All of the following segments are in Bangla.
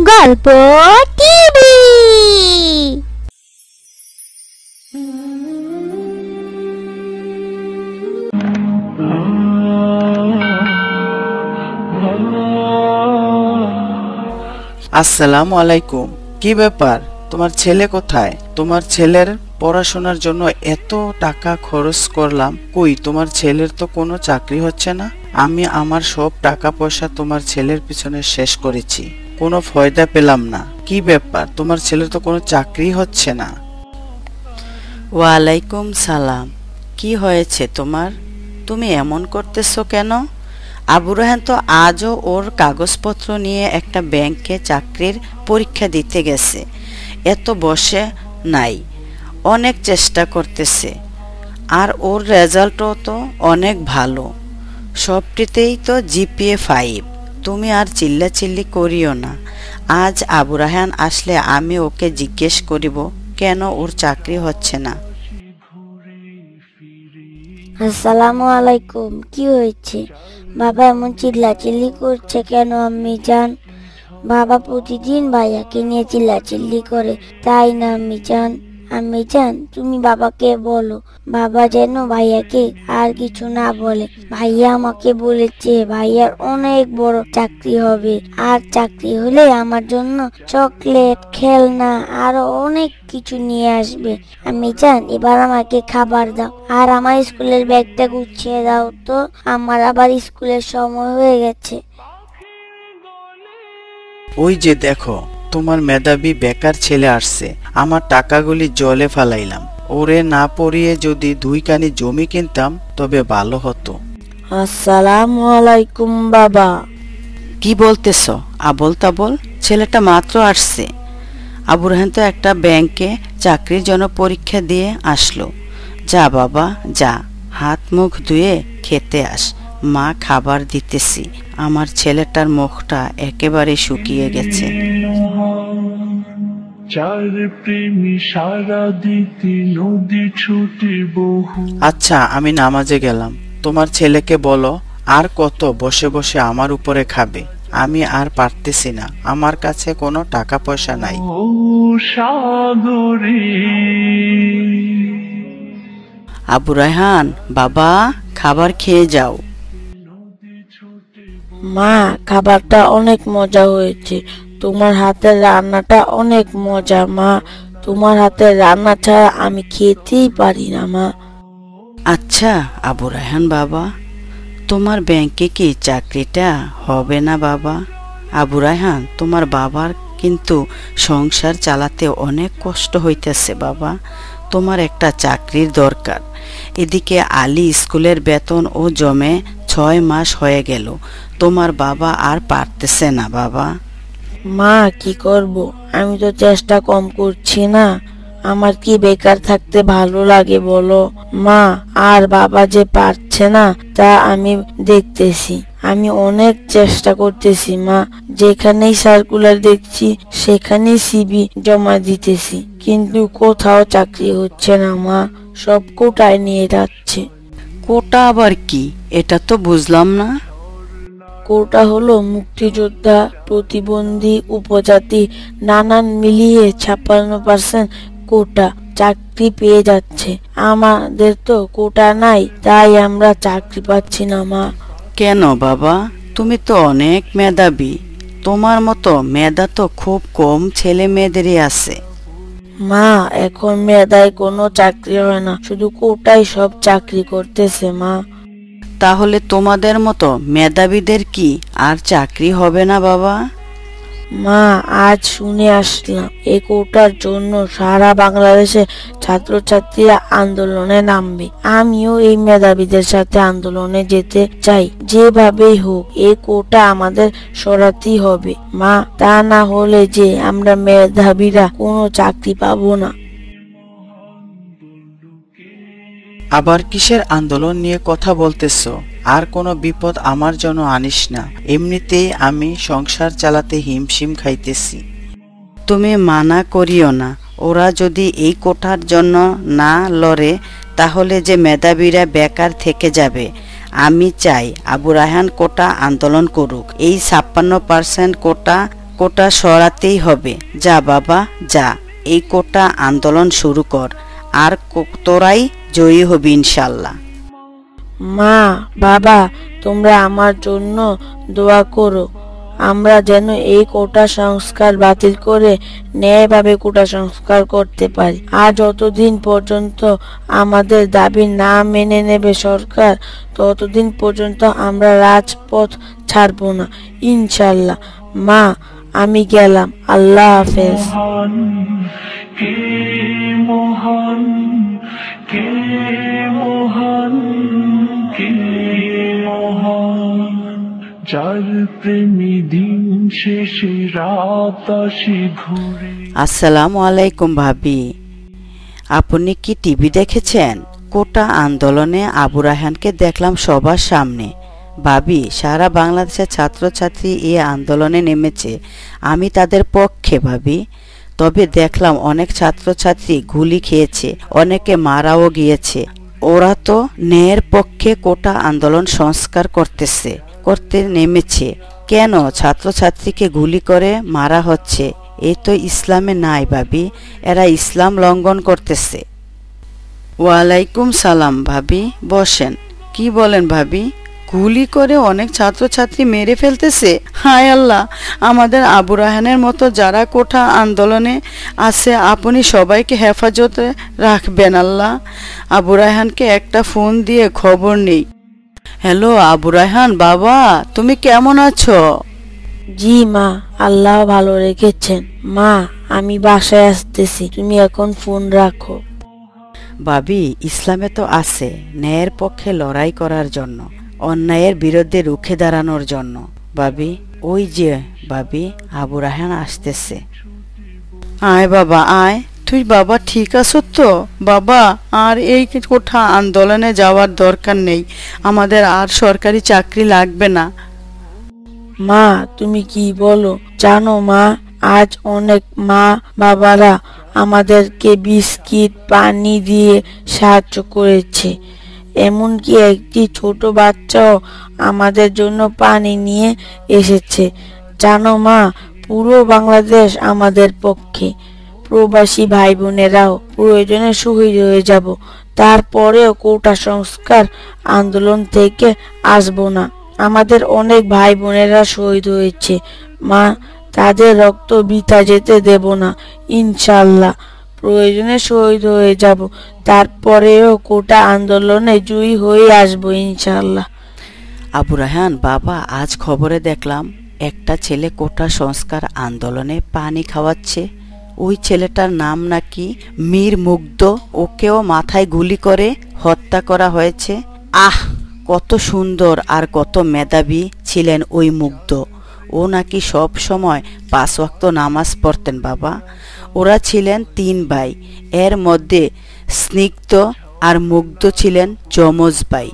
গল্প টিভি। আসসালামু আলাইকুম। কি ব্যাপার, তোমার ছেলে কোথায়? তোমার ছেলের পড়াশোনার জন্য এত টাকা খরচ করলাম, কই তোমার ছেলের তো কোনো চাকরি হচ্ছে না। আমি আমার সব টাকা পয়সা তোমার ছেলের পিছনে শেষ করেছি, কোনো ফায়দা পেলাম না। কি ব্যাপার, তোমার ছেলের তো কোনো চাকরি হচ্ছে না। ওয়ালাইকুম সালাম। কি হয়েছে তোমার? তুমি এমন করতেছো কেন? আবু রায়হান তো আজও ওর কাগজপত্র নিয়ে একটা ব্যাংকে চাকরির পরীক্ষা দিতে গেছে। এত বসে নাই, অনেক চেষ্টা করতেছে, আর ওর রেজাল্টও তো অনেক ভালো। সবটিতেই তো জিপিএ 5। তুমি আর চিল্লাচিল্লি করিও না। আজ আবু রায়হান আসলে আমি ওকে জিজ্ঞেস করিব কেন ওর চাকরি হচ্ছে না। আসসালামু আলাইকুম। কি হয়েছে? বাবা এমন চিল্লাচিল্লি করছে কেন আম্মি জান? বাবা প্রতিদিন ভাইয়াকে নিয়ে চিল্লাচিল্লি করে, তাই না আম্মি জান? আম্মি জান, তুমি বাবাকে বলো বাবা যেন ভাইয়াকে আর কিছু না বলে। ভাইয়া আমাকে বলেছে ভাইয়ার অনেক বড় চাকরি হবে, আর চাকরি হলে আমার জন্য চকলেট, খেলনা আরো অনেক কিছু নিয়ে আসবে। আম্মি জান, এবার আমাকে খাবার দাও, আর আমার স্কুলের ব্যাগটা গুছিয়ে দাও তো, আমার আবার স্কুলের সময় হয়ে গেছে। ওই যে দেখো, তোমার মেধাবী বেকার ছেলে আসছে। আমার টাকাগুলি জলে ফালাইলাম। ওরে না পড়িয়ে যদি 2 কানি জমি কিনতাম তবে ভালো হতো। আসসালামু আলাইকুম বাবা। কি বলতেছ আবল তাবল? ছেলেটা মাত্র আসছে। আবু রায়হান তো একটা ব্যাংকে চাকরির জন্য পরীক্ষা দিয়ে আসলো। যা বাবা যা, হাত মুখ ধুয়ে খেতে আস, মা খাবার দিতেছি। আমার ছেলেটার মুখটা একেবারে শুকিয়ে গেছে। আচ্ছা, আমি নামাজে গেলাম। তোমার ছেলেকে বলো আর কত বসে বসে আমার উপরে খাবে। আমি আর পারতেছি না, আমার কাছে কোনো টাকা পয়সা নাই। আবু রায়হান বাবা, খাবার খেয়ে যাও। মা, খাবারটা অনেক মজা হয়েছে। তোমার হাতের রান্নাটা অনেক মজা মা। তোমার হাতের রান্না ছাড়া আমি খেতেই পারি না মা। আচ্ছা আবু রায়হান বাবা, তোমার ব্যাংকে কি চাকরিটা হবে না বাবা? আবু রায়হান, তোমার বাবার কিন্তু সংসার চালাতে অনেক কষ্ট হইতেছে বাবা। তোমার একটা চাকরির দরকার। এদিকে আলী স্কুলের বেতন ও জমে 6 মাস হয়ে গেল। তোমার বাবা আর পারতেছে না বাবা। মা, কি করব? আমি তো চেষ্টা কম করছি না। আমার কি বেকার থাকতে ভালো লাগে বলো মা? আর বাবা যে পারছে না তা আমি দেখতেছি। আমি অনেক চেষ্টা করতেছি মা। যেখানেই সার্কুলার দেখছি সেখানেই সিভি জমা দিতেছি, কিন্তু কোথাও চাকরি হচ্ছে না মা। সব কোটায় নিয়ে যাচ্ছে। কোটা আবার কি? এটা তো বুঝলাম না। কোটা হলো মুক্তিযোদ্ধা, প্রতিবন্ধী, উপজাতি নানান মিলিয়ে 56% কোটা চাকরি পেয়ে যাচ্ছে। আমাদের তো কোটা নাই, তাই আমরা চাকরি পাচ্ছি না মা। কেন বাবা? তুমি তো অনেক মেধাবী। তোমার মতো মেধা তো খুব কম ছেলে মেয়েদেরই আছে। মা, এখন মেধায় কোনো চাকরি হয় না, শুধু কোটায় সব চাকরি করতেছে মা। তাহলে তোমাদের মতো মেধাবীদের কি আর চাকরি হবে না বাবা? মা, আজ শুনে আসলাম এই কোটার জন্য সারা বাংলাদেশে ছাত্রছাত্রীরা আন্দোলনে নামবে। আমিও এই মেধাবীদের সাথে আন্দোলনে যেতে চাই। যেভাবেই হোক এই কোটা আমাদের সরাতেই হবে মা। তা না হলে যে আমরা মেধাবীরা কোনো চাকরি পাবো না। আবার কিসের আন্দোলন নিয়ে কথা বলতেছো? আর কোনো বিপদ আমার জন্য আনিস না। এমনিতেই আমি সংসার চালাতে হিমশিম খাইতেছি। তুমি মানা করিও না। ওরা যদি এই কোটার জন্য না লড়ে তাহলে যে মেধাবীরা বেকার থেকে যাবে। আমি চাই আবু রায়হান কোটা আন্দোলন করুক। এই 56% কোটা কোটা সরাতেই হবে। যা বাবা যা, এই কোটা আন্দোলন শুরু কর, আর তোরাই জয়ী হবি ইনশাল্লাহ। মা, বাবা, তোমরা আমার জন্য দোয়া করো, আমরা যেন এই কোটা সংস্কার বাতিল করে ন্যায়ভাবে কোটা সংস্কার করতে পারি। আর যতদিন পর্যন্ত আমাদের দাবি না মেনে নেবে সরকার, ততদিন পর্যন্ত আমরা রাজপথ ছাড়ব না ইনশাল্লাহ। মা, আমি গেলাম, আল্লাহ হাফেজ। কে মহান, কে মহান, কে মহান, যার প্রেমী দিন শেষে রাত আসে ঘুরে। আসসালামু আলাইকুম ভাবি, আপনি কি টিভি দেখেছেন? কোটা আন্দোলনে আবু রায়হানকে দেখলাম সবার সামনে। ভাবি, সারা বাংলাদেশের ছাত্রছাত্রী এই আন্দোলনে নেমেছে, আমি তাদের পক্ষে ভাবি। তবে দেখলাম অনেক ছাত্রছাত্রী গুলি খেয়েছে, অনেকে মারাও গিয়েছে। ওরা তো ন্যায়ের পক্ষে কোটা আন্দোলন সংস্কার করতে নেমেছে, কেন ছাত্রছাত্রীকে গুলি করে মারা হচ্ছে? এই তো ইসলামে নাই ভাবি, এরা ইসলাম লঙ্ঘন করতেছে। ওয়ালাইকুম সালাম ভাবি, বসেন। কি বলেন ভাবি? গুলি করে অনেক ছাত্রছাত্রী মেরে ফেলতেছে? হায় আল্লাহ, আমাদের আবু রায়হানের মতো যারা কোটা আন্দোলনে আছে, আপনি সবাইকে হেফাজতে রাখবেন আল্লাহ। আবু রায়হানকে একটা ফোন দিয়ে খবর নেই। হ্যালো আবু রায়হান বাবা, তুমি কেমন আছো? জি মা, আল্লাহ ভালো রেখেছেন। মা, আমি বাসায় আসতেছি, তুমি এখন ফোন রাখো। ভাবি, ইসলামে তো আছে ন্যায়ের পক্ষে লড়াই করার জন্য, অন্যায়ের বিরুদ্ধে রুখে দাঁড়ানোর জন্য। ভাবি, ওই যে ভাবি, আবু রায়হান আসতেছে। আয় বাবা আয়। তুই বাবা ঠিক আছো তো? বাবা, আর এই কোটা আন্দোলনে যাওয়ার দরকার নেই, আমাদের আর সরকারি চাকরি লাগবে না। মা, তুমি কি বলো? জানো মা, আজ অনেক মা বাবারা আমাদেরকে বিস্কিট পানি দিয়ে সাহায্য করেছে, এমনকি একটি ছোট বাচ্চাও আমাদের জন্য পানি নিয়ে এসেছে। জানো মা, পুরো বাংলাদেশ আমাদের পক্ষে। প্রবাসী ভাই বোনেরাও প্রয়োজনে শহীদ হয়ে যাব, তারপরেও কোটা সংস্কার আন্দোলন থেকে আসবো না। আমাদের অনেক ভাই বোনেরা শহীদ হয়েছে মা, তাদের রক্ত বৃথা যেতে দেব না ইনশাল্লাহ। প্রয়োজনে শহীদ হয়ে যাব, তারপরেও কোটা আন্দোলনে জয়ী হয়ে আসবো ইনশাল্লাহ। আবু রায়হান বাবা, আজ খবরে দেখলাম একটা ছেলে কোটা সংস্কার আন্দোলনে পানি খাওয়াচ্ছে। ওই ছেলেটার নাম নাকি মীর মুগ্ধ, ওকেও মাথায় গুলি করে হত্যা করা হয়েছে। আহ, কত সুন্দর আর কত মেধাবী ছিলেন ওই মুগ্ধ। ও নাকি সব সময় 5 ওয়াক্ত নামাজ পড়তেন বাবা। ওরা ছিলেন 3 ভাই, এর মধ্যে স্নিগ্ধ আর মুগ্ধ ছিলেন যমজ ভাই।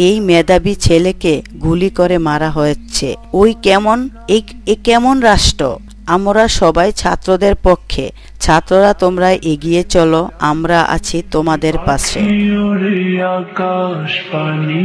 এই মেধাবী ছেলেকে গুলি করে মারা হয়েছে। ওই কেমন রাষ্ট্র? আমরা সবাই ছাত্রদের পক্ষে। ছাত্ররা তোমরা এগিয়ে চলো, আমরা আছি তোমাদের পাশে। আকাশ পানি